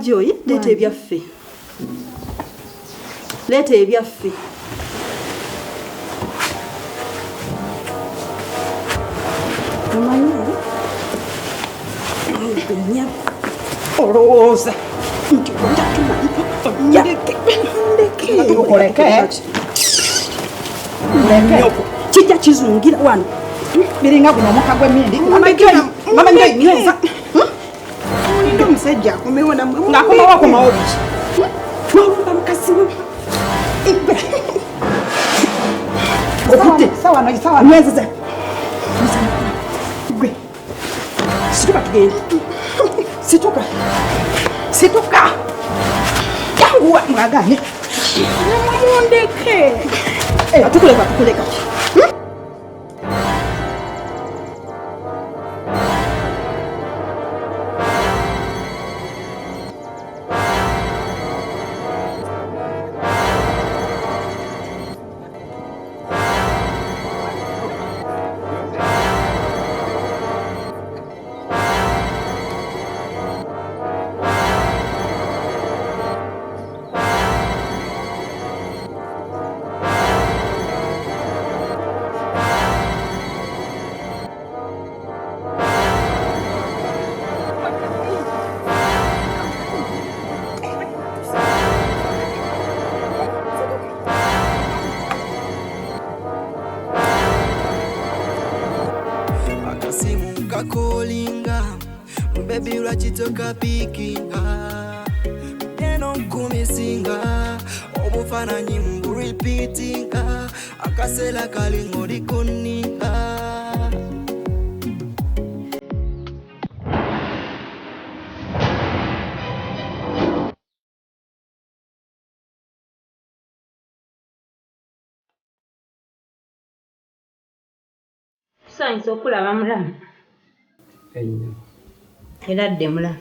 Joy, leeta ebyaffe. Leeta ebyaffe. Omanyi? Nya. Olowooza. Nti ndatumanyi. Ndeke. Kijja kizungira wano. Biringa guno omuka gw'emmindi. Mama Ndi nyenza. Ndo musajja akomewo namwe. Ng'akomawo akomawo biki? Mwalumba mukasi we. Okutte. Sawa. Nyenziza. Gwe. Situka tugende. Situka. Yanguwa mwaganye. Namundeke. Tukuleka. Baby, urachitoka pikinga Neno kumisinga Obufananyi mbu repeatinga Akasela kalingo likuninga Science okulaba mulamu. Enyo. Eradde mulamu.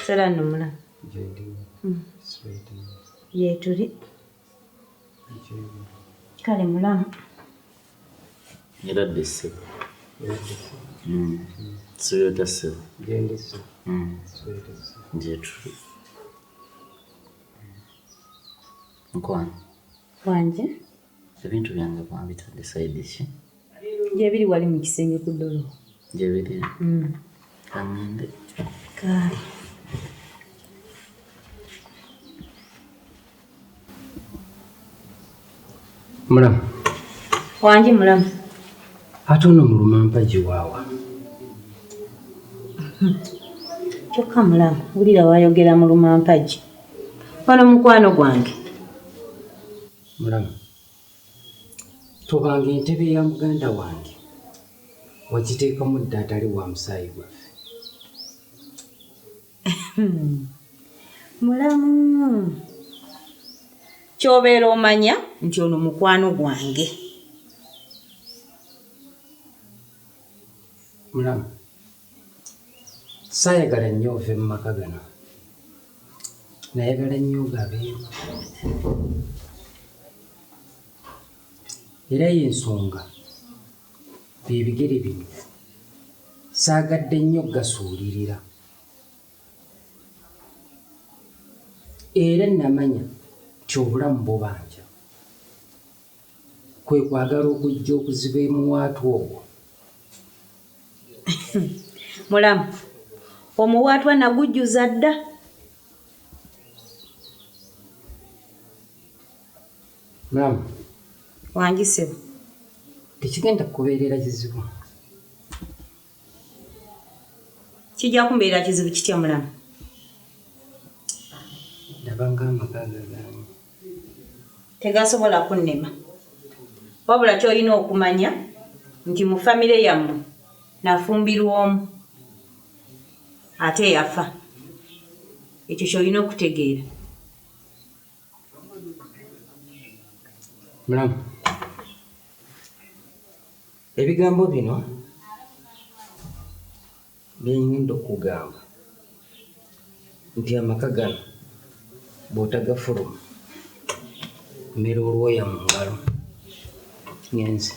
Sala nno mulamu. Yeetuli. Kale mulamu. Eradde ssebo. Soyota ssebo. Yeetuli. Nkwano. Wanje. Ebintu byange mwabitadde sayidi ki? Gyebiri wali mu kisenge ku ddolo. Gyebiri? Kamende. Kale. Mulamu. Wanje mulamu. Ate ono muluma mpagi waawa. Kyokka mulamu, wulira wayogera muluma mpagi. Wano mukwano gwange. Mulamu. Tobanga entebe ya muganda wange. Wagiteekamu dda atali wa musaayi gwaffe. Mulamu. Kyobeera omanya nti ono mukwano gwange. Mulamu. Saayagala nnyo ove mu maka gano. Nayagala nnyo gabeeru. Era y'ensonga bibigere bino saagadde nnyo gasuulirira. Era namanya nti obulamu bubanja. Kwe kwagala okujja okuziba emuwaatu ogwo. Mulamu. Omuwaatwa nagujjuza dda. Mulamu. Wangisebo. Tekigenda kubeerera kizibu. Kijja kumbeera kizibu kitya mulamu? Ndabanga amaka gange. Tegasobola kunnema. Wabula ky'olina okumanya nti mu famire yammwe nafumbirwa omu ate yafa. Ekyo ky'olina okutegeera. Mulamu. Ebigambo bino byengenda okugamba nti amaka gano bw'otagafuluma mmera olwoya mu ngalo ngenze.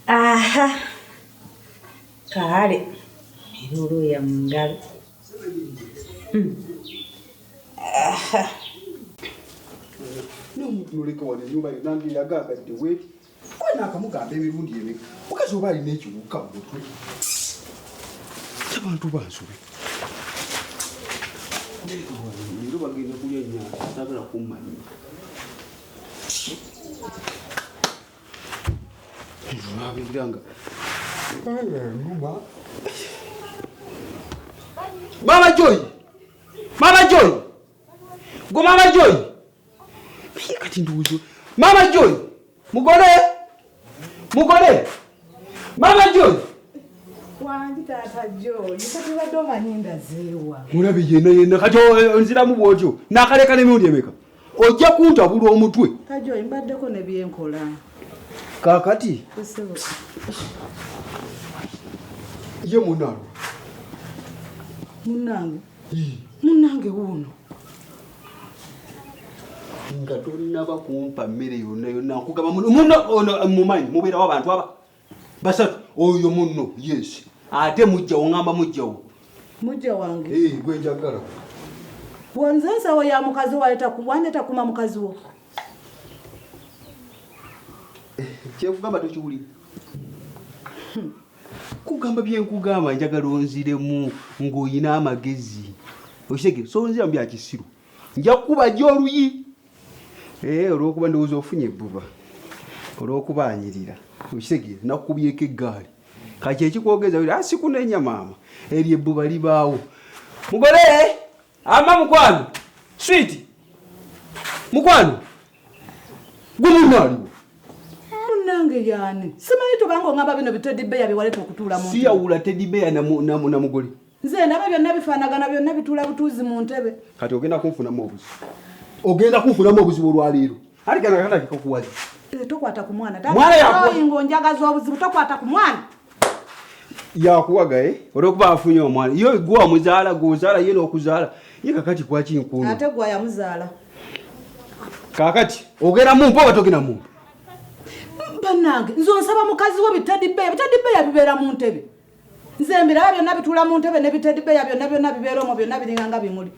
Aha. Kale. Olulo ya mungalo. N'omutuleka wano ennyumba nange yagagadde weeti wena akamugamba emirundi emeka mukazi oba alina ekiwuka mu mutwe abantu bansobe leero bagenda kulya nyanja sagala kummanyi abiranga Mama Joy! Mama Joy! Go Mama Joy! Kati nduzo. Mama Joy! Mugore! Mama Joy! Wangi tata Joy, kati badoma nyinda zewa. Mulabe yena kati onzira mu bwojo. Nakaleka ne mirundi emeka. Ojja kuntabula omutwe. Tata Joy mbaddeko ne byenkola. Kakati. Kusebo. Ye munalo. Munange wuno. Nga tonnaba kumpa mmere yonna nkugamba muno mumanyi mubeerawo abantu aba basatu oyo munno yes ate mujjawo ngamba mujjawo mujja wange gwe njagala wonze nsawo ya mukazi waleta kuma mukazi wo kyekugamba tokiwulira kugamba byenkugamba njagala onziremu ng'oyina amagezi okisege so onzira mu byakisiru nja kukuba gy'oluyi olw'okuba ndowooza ofunye ebbuba olw'okubaanyirira okisege nakukubyeko eggaali kaki ekikwogeza sikunenya maama eryo ebbuba libaawo mugole ama mukwano switi mukwano gwe munnaaliwo munnange yani simanyi tobanga ongamba bino bitedibeya byewaleta okutuula mu siyawula tedibeya na mugole nze naba byonna bifaanagana byonna bituula butuuzi mu ntebe kati ogenda kunfunamu obuzibu olwaleero ati kana kikokuwazi tokwata ku mwana Mwana njagaza obuzibu tokwata ku mwana yakuwaga olwokuba afunye omwana yo gwe wamuzaala gwozaala ye n'okuzaala ye kakati kwaki nkunu ate gwe yamuzaala kakati ogenda mumpu oba togenda mumpu bannange nze onsaba mukazi wo bitedibeya bibeera mu ntebe nze mbiraba byonna bituula mu ntebe ne bitedibeya byonna bibeera omwo byonna biringanga bimuli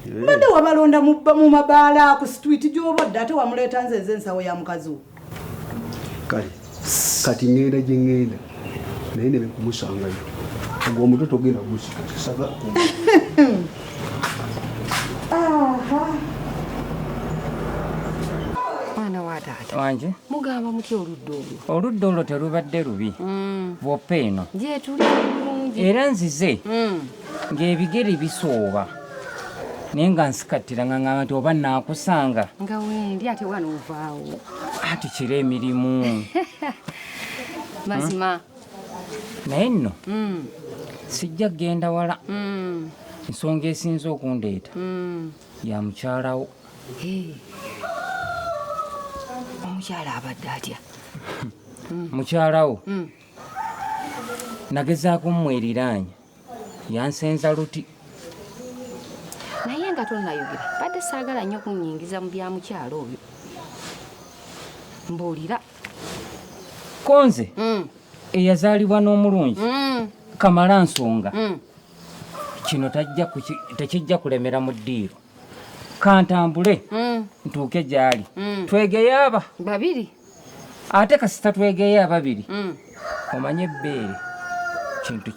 mbadde wabalonda mu mabaala ku street gy'obodde ate wamuleeta nze ensawo ya mukazi wo kale kati ngenda gye ngenda naye ne bekumusangayo ogwo omutwe togenda gusikasaga mwana wa taata wanje mugamba mutya oludda olwo terubadde lubi bwoppa eno gyetuli bulungi era nzize ng'ebigere bisooba naye nga nsikattira ngangamba nti oba naakusanga nga wendi ate wana ovaawo ati kira emirimu mazima naye nno sijja kgenda wala ensonga esinza okundeeta ya mukyalawo omukyala abadde atya mukyalawo nagezaako mmweriraanya yansenza luti naye nga tonnayogera badde saagala nnyo kunnyingiza mu bya mukyalo oyo mbuulira konze eyazaalibwa n'omulungi kamala nsonga kino tekijja kulemera mu ddiiro kantambule ntuuke gy'ali twegeye aba babiri ate kasita twegeye ababiri omanye ebbeere kintu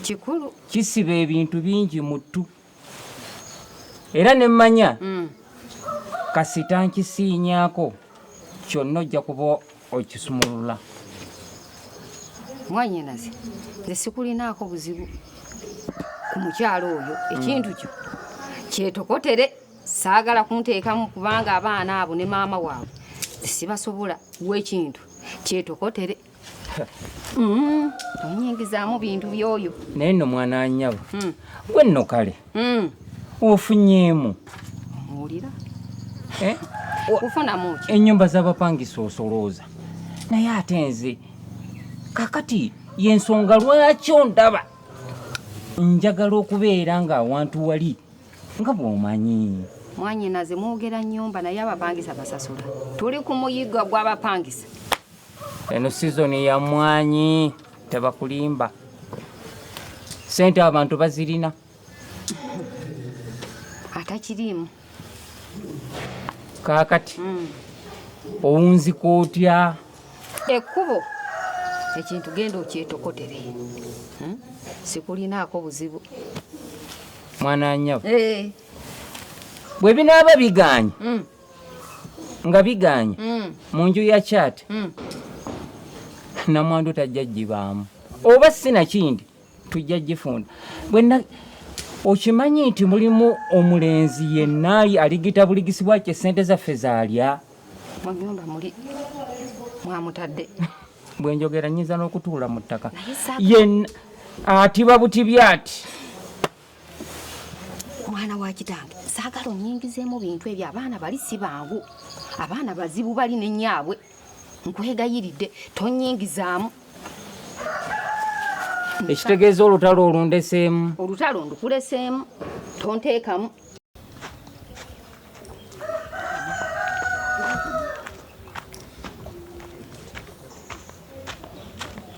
kikulu kisiba ebintu bingi mu ttu era ne mmanya kasita nkisiinyaako kyonna ojja kuba okisumulula mwanyenaze nze sikulinaako buzibu ku mukyalo oyo ekintu kyo kyetokotere saagala kunteekamu kubanga abaana abo ne maama waabwe sibasobola wekintu kyetokotere onyingizaamu bintu byoyo naye nno mwana annyabo gwe nno kale ofunyeemu omuwulira kufunamu ki ennyumba z'abapangisa osolooza naye ate nze kakati yensonga lwaki ondaba njagala okubeera nga awantu wali nga bw'omanyi mwanyinaze mwogera nnyumba naye abapangisa basasula tuli ku muyigga gw'abapangisa eno sizoni ya mwanyi tebakulimba sente abantu bazirina atakirimu kaakati owunzika otya ekkubo ekintu genda okyetokotere sikulinaako buzibu mwana nyabo Eh, bwe binaaba biganye nga biganye mu nju ya kyati namwandu tajja gibaamu oba sinakindi tujja gifunda bwenna okimanyi nti mulimu omulenzi yenna aligita buligisibwa kye sente zaffe zaalya mu nyumba muli mwamutadde bwe njogera nyiza n'okutuula mu ttaka Naye saaka- yenna atiba butibya ati mwana wa kitange saagala onyingizeemu bintu ebyo abaana bali si bangu abaana bazibu bali n'ennyaabwe nkwegayiridde tonyingizaamu ekitegeeza olutalo olundeseemu olutalo ndukuleseemu tonteekamu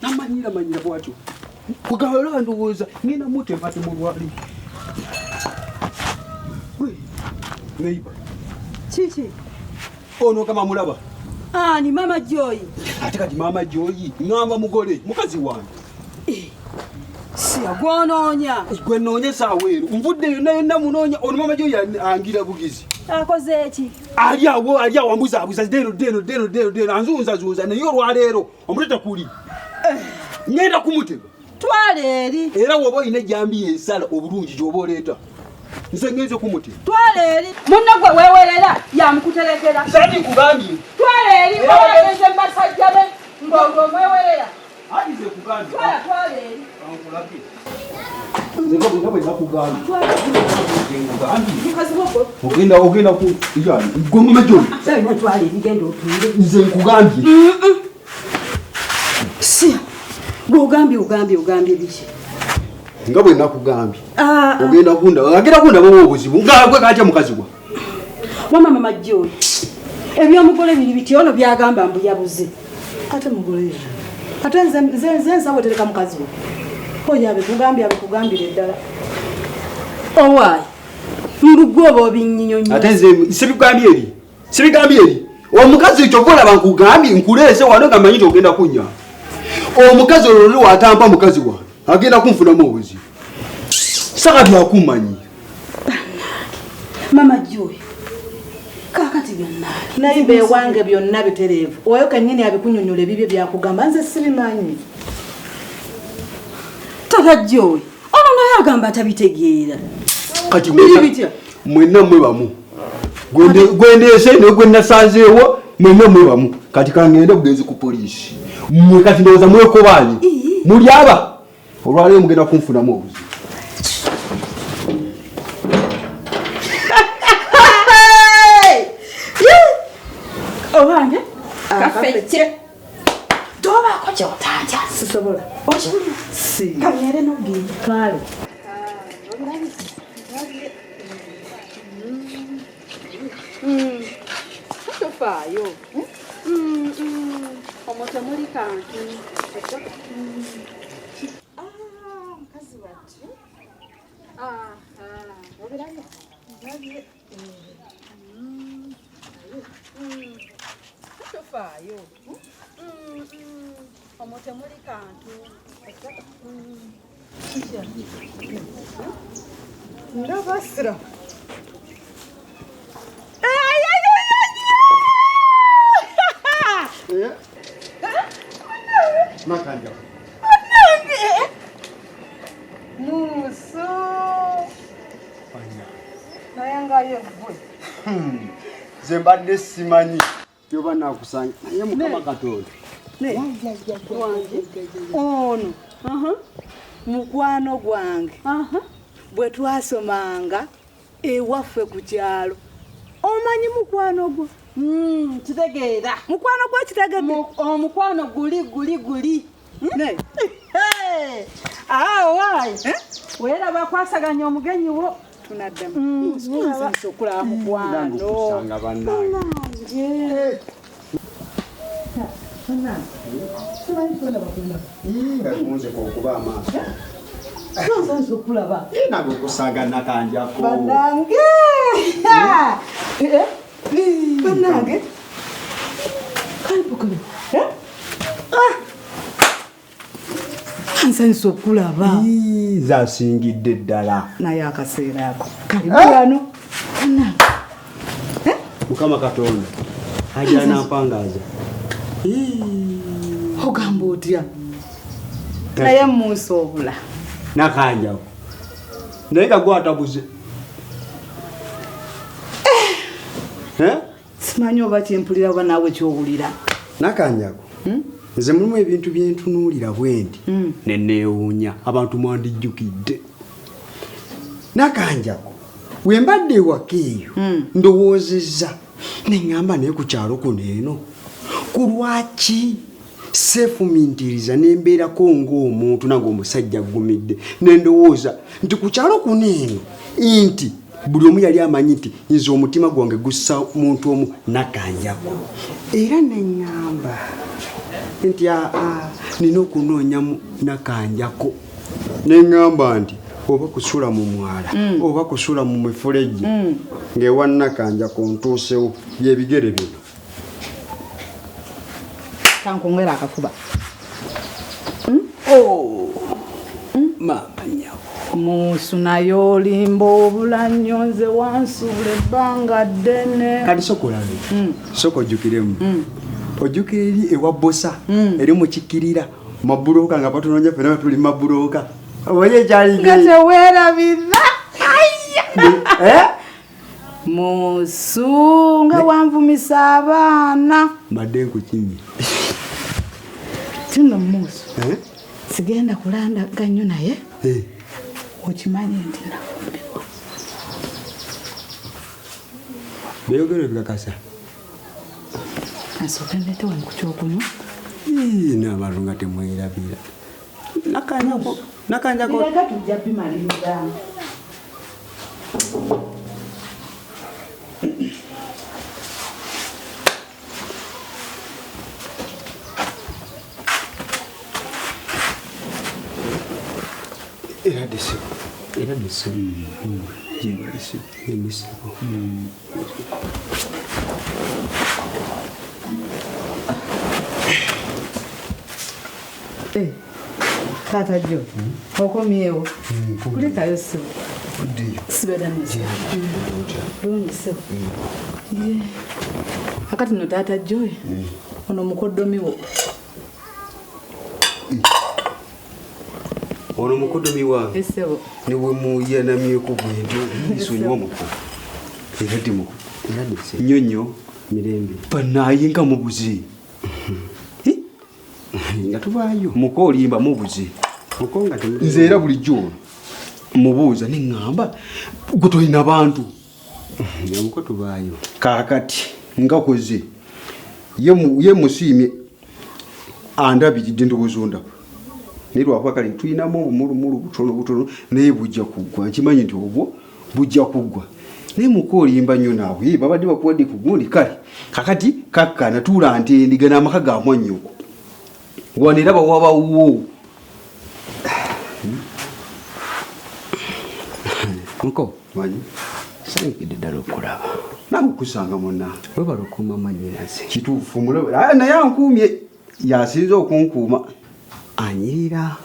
namanyira bwatyo kugala ndowooza ngenda mutemate mulwali neiba Kiki? ono kama mulaba Ani Mama Joy. ate kati Maama Joyi ngamba mugole mukazi wange Siya gwononya. gwe noonya saaweero nvudde yonna munoonya ono Maama Joyi angira bugizi Akoze eki? ali awo ambuzaabuza deno anzunzazuuza naye olwaleero omuteta kuli ngenda kumuteba Twale eri. era woba olina ejambi ensala obulungi gyoba oleeta nze ngenze kumuteba Twale eri. Munno gwe weewerera yamukuterekera. sani nkugambye Twale eri bawagenze mbasajja be ng'olwo mwewerera. ati ze kugambye Twale eri. ankulabye nze bwe nakugambye Mukazi wako. ogenda ku yani gwe Maama Joyi Sasa twale eri genda otuule. nze nkugambye Siya. Ugambye biki? nga bwe nakugambye Ah, ogenda kundaba obuzibu nga gwe katya mukazi gwa wama Mama Joy. Ebyomugole biri biti ono byagamba mbu yabuze. Ate mugole. Ate nze nsawo tereka mukazi we. Oya abekugambire ddala. Owaayi. Mbugoba obinnyonyo. ate nze sibigambye eri omukazi kyova olaba nkugambye nkuleese wano nga manyi nti ogenda kunnya omukazi olwo watampa mukazi wange agenda kunfunamu obuzibu saka byakumanyira Mama Joy. Kakati byonna. Naye bewange byonna bitereevu. Oyo kennyini abikunyonyola ebibyo byakugamba nze sibimanyi. Tata Joy. Ono naye agamba atabitegeera. kati Biri bitya? mwenna mwe bamu gwendeese ne gwe nasanzeewo mwenna mwe bamu kati kangende bugenzi ku poliisi mwe kati ndowooza mwekobaanye muli aba olwaleero mugenda kunfunamu obuzibu Owange? Kafeche. Tobaako kyotanja. Sisobola. Okiwulira? Si. Kanyere n'ogenda. Kale. Tofaayo. Omuto muli kantu. Mukazi wattu. Obirabye? Ndabye. Tofaayo. Omuto muli kantu. Ndaba sira. makanja Muso. Nayangayo gwe. nze mbadde simanyi yoba nakusanya naye mukama katonda Wange. Ono. Mukwano gwange. Bwe twasomanga ewaffe ku kyalo. Omanyi mukwano gwo? Kitegeera. Mukwano gwo kitegedde? Omukwano guli. Ne. Waayi. Weeraba kwasaganya omugenyi wo. Tunaddamu. Nze okulaba mukwano. kusanga bannange nga kunze okuba amaaso Nonsense okulaba. Nabo kusaga nakanjako. Banange. Banange. Kalibu kale. Nonsense okulaba. Zasingidde ddala. Naye akaseera ako. Kalibu wano. Banange. Mukama Katonda. Ajana mpangaza. Ogamba otya? Naye musobula. Nakanjako. Naye kagwatabuze. Simanyi oba kyempulira oba naawe kyowulira. Nakanjako. Nze mulimu ebintu byentunuulira bwendi neneewuunya abantu mwandijjukidde. Nakanjako wembadde ewaka eyo ndowoozezza neŋŋamba naye ku kyalo kuno eno ku lwaki seefumintiriza nembeerako ng'omuntu nange omusajja aggumidde nendowooza nti ku kyalo kuno eno nti buli omu yali amanyi nti nze omutima gwange gussa muntu omu Nakanjako. Era neŋŋamba nti nina okunoonyamu Nakanjako. Neŋŋamba nti oba kusula mu mwala oba kusula mu mifulejje ng'ewa Nakanjako ntuusewo byebigere bino. Kankongera akafuba. Maama nyawo. Musu nayo olimba obula nnyo nze wansuula ebbanga ddene. Kati sokolabe. Soko ojjukiremu. Ojjukira eri ewa bosa eri mukikkirira mabulooka nga batunoonya ffenna tuli mabulooka. Oye kyali nga teweerabira. Musu nga wanvumisa abaana. Mbadde nkukimye. Tino musu. Sigenda kulanda ganyo naye. Okimanyi nti nafumbirwa. Byogere bikakasa. Asooka ndete wano ku kyokunywa. N'abantu nga temwerabira. Nakanjako. Iraga tujja bimaliriza. Era disibu. Tata Jo, okomyewo. Kulekayo ssibu. Sibera neza. Lungi ssibu. Akati no Tata Joy. Ono mukoddomi wo. Ono mukoddomi wange. Essebo. Niwe muyanamyeko bwenti nsonyiwa muko. Era timuko. Nyonyo mirembe. Banaye nga mubuzi. Nga tubaayo. Muko olimba mubuzi. Muko nga temuzi. Nze era bulijjo mubuuza neŋŋamba gwe tolina bantu. Muko tubaayo. Kaakati nga koze. Ye musiimye andabiridde ndowooza ondaba. Naye lwakuba kale tulinamu obumulumulu butono naye bujja kuggwa. Nkimanyi nti obwo bujja kuggwa. Naye muko olimba nnyo naawe babadde bakuwadde ku gundi kale kakati kakkana tuula ntendiga n'amaka ga mwannyoko. Wanera bawabawo. Muko manyi sangidde ddala okulaba. Namukusanga monna. Webala okuuma mannyinaze. Kituufu mulaba. Naye ankuumye yasinza okunkuuma. Anyirira.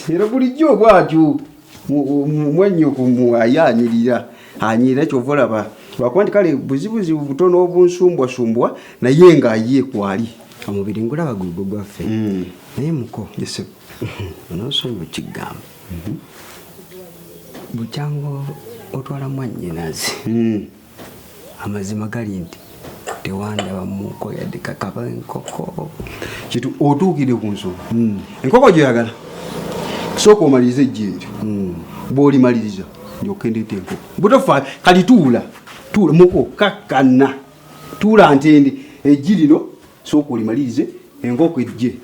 Era bulijjo bwatyo. Mwannyoko ayanyirira. Anyirira kyova olaba. Lwakuba nti kale buzibuzi butono obunsumbwasumbwa naye ng'aye kwali. Omubiri ngulaba gwe gwaffe. Naye muko. Yes. Onoosonyiwa ekigamba. Bukyango otwala mwannyinaze. Amazima gali nti tewandaba muko yadde kakaba enkoko. Kitu otuukire ku nsonga. Enkoko gyoyagala. Sooka omalirize ejjeeri. Bw'olimaliriza ndyokendete enkoko. Butofa kali tuula. Tuula muko kakkana. Tuula ntende ejji lino sooka olimalirize enkoko ejje.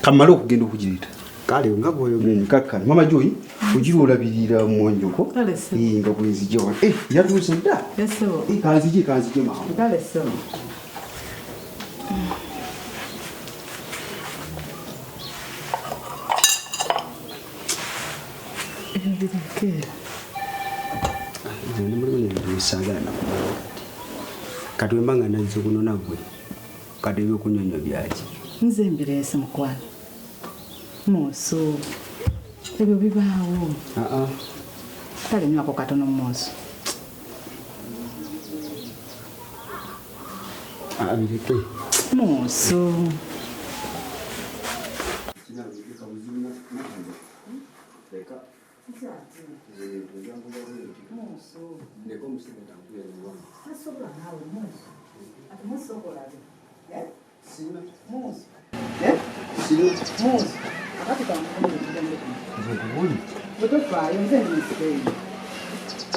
Kamala okugenda okugireeta. Kale nga bw'oyogera kakkana. Mama Joy ogira olabirira mwannyoko. Nga bwenzijja wano. Yatuuse dda. Kanzije maama. Kale ssebo. kati wembanga nazze kuno nagwe kati ebyokunyonyo byaki nze mbirese mukwano Mooso ebyo bibaawo kale nywako katono Mooso abireke Mooso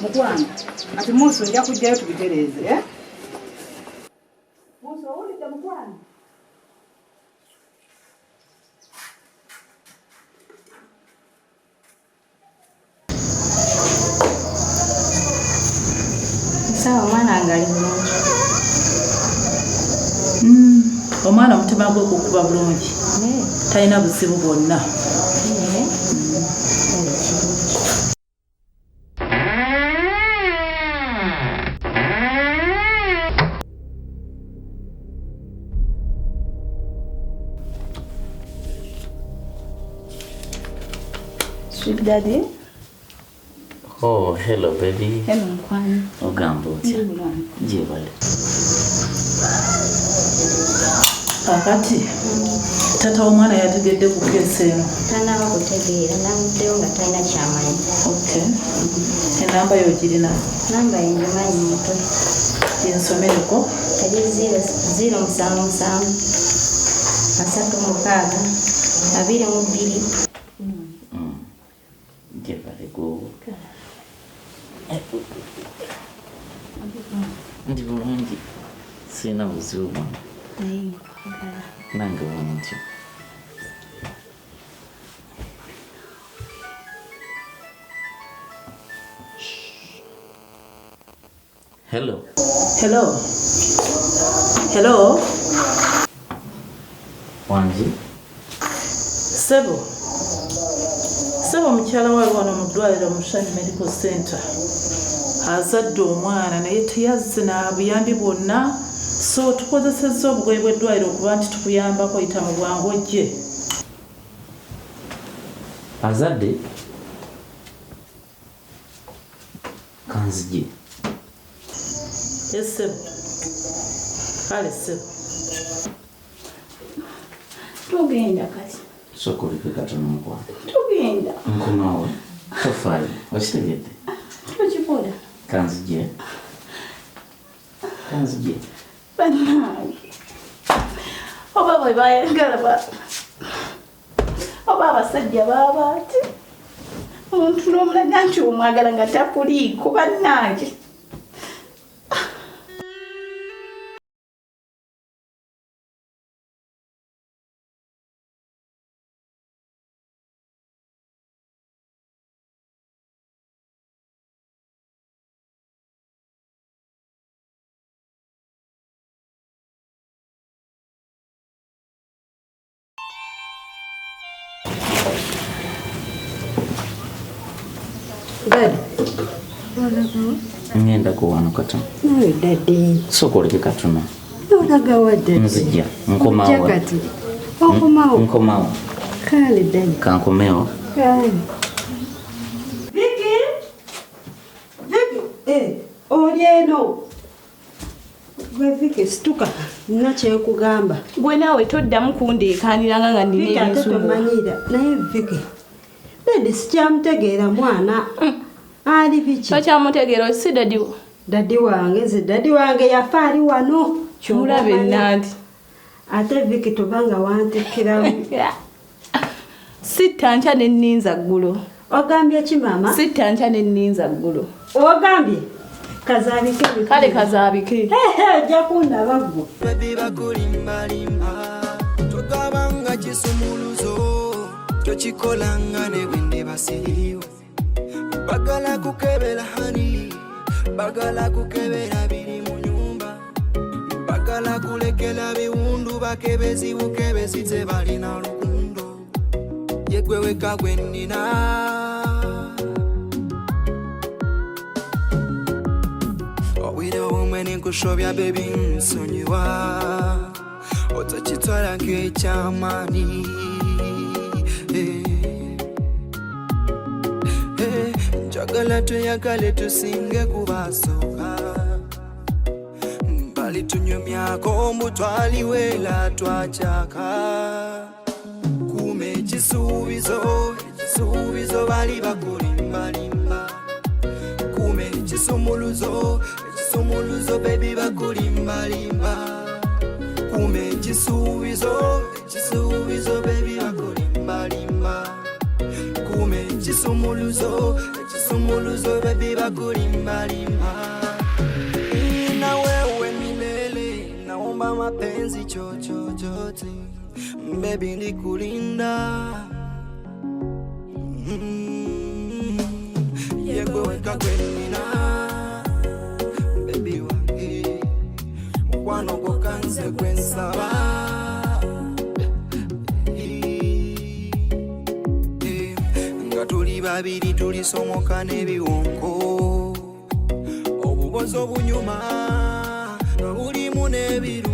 mukwano ati Mooso nja kujjayo tubitereeze Mooso owulidde mukwano sawa mwana angali bulungi omwana omutima gwe gukuba bulungi talina buzibu bwonna Sweet daddy. Oh, hello baby. Hello mkwani. Ogamba otya? Jebale. Kakati tata omwana yategedde ku keesi eno. Tanaba kutegeera namuddeyo nga talina ky'amanyi. Okay. Enamba yo girina? Namba yengimanyi mutwe. Ensomereko? Kali 077 362 Jebale go. Ndi bulungi. Sina buzibu. Nange bulungi. Hello. Hello. Hello. Wanji. Sebo. Sebo mukyala wali wano mu ddwaliro mu Shani Medical Center. Azadde omwana naye teyazze na buyambi bwonna, so tukozesezza obugoye bw'eddwaliro okuba nti tukuyambako oyita mu bwangu ojje. Azadde. Kanzije. Yes, Sebo. Kale Sebo. Tugenda kati. Sokoleke katono mukwano. Tugenda. Nkomawo. Tofaayo. Okitegedde? Tukikola. Kanzije. Kanzije. Bannange. Oba bwe bayagala oba abasajja baba ati omuntu n'omulaga nti omwagala nga takuliiko bannange. Dad. Ngenda kuwano katono. Nawe daddy. Sokoleke katono. Olaga wa daddy. Nzija. Nkomawo. Jakati. Onkomawo. Nkomawo. Kale daddy. Kankomeo. Kale. Vicky. Oli eno. Gwe Vicky situka. Nina kyekugamba. Gwe naawe toddamu kundeekaaniranga nga nina ebinsubu. Tomanyira. Naye Vicky. Daddy sikyamutegeera mwana. Ali biki? Tokyamutegeera si daddy. Daddy wange ze daddy wange yafa ali wano. Mulabe nandi. Ate Vicky tobanga wantekeramu. Sitta nkya ne nninza ggulo. Ogambye ki mama? Sitta nkya ne nninza ggulo. Ogambye? Kazaabike. Kale kazaabike. Ojja kundaba gwo. Baby bakulimbalimba tugabanga kisumuluzo tokikolanga ne bwende basiriyo bagala kukebera hani bagala kukebera biri mu nyumba bagala kulekela biwundu bakebezi bukebezi tebalina lukundo yegwe weka gwenina bwenekushobya baby nsonyiwa otokitwala nk'ekyamaani njagala tweyagale tusinge kubasooka bali tunyumyako mbu twaliweera twakyaka kume ekisuubizo bali bakulimbalimba kume ekisumuluzo baby bakulimbalimba kume ekisuubizo baby bakulimbalimba kume ekisumuluzo baby bakulimbalimba na wewe milele naomba mapenzi chochote baby ndikulinda yegoweka kwenina baby wange mukwano gwokanze gwensaba nga tuli babiri tulisomoka n'ebiwonko obubozi obunyuma nga bulimu n'ebiru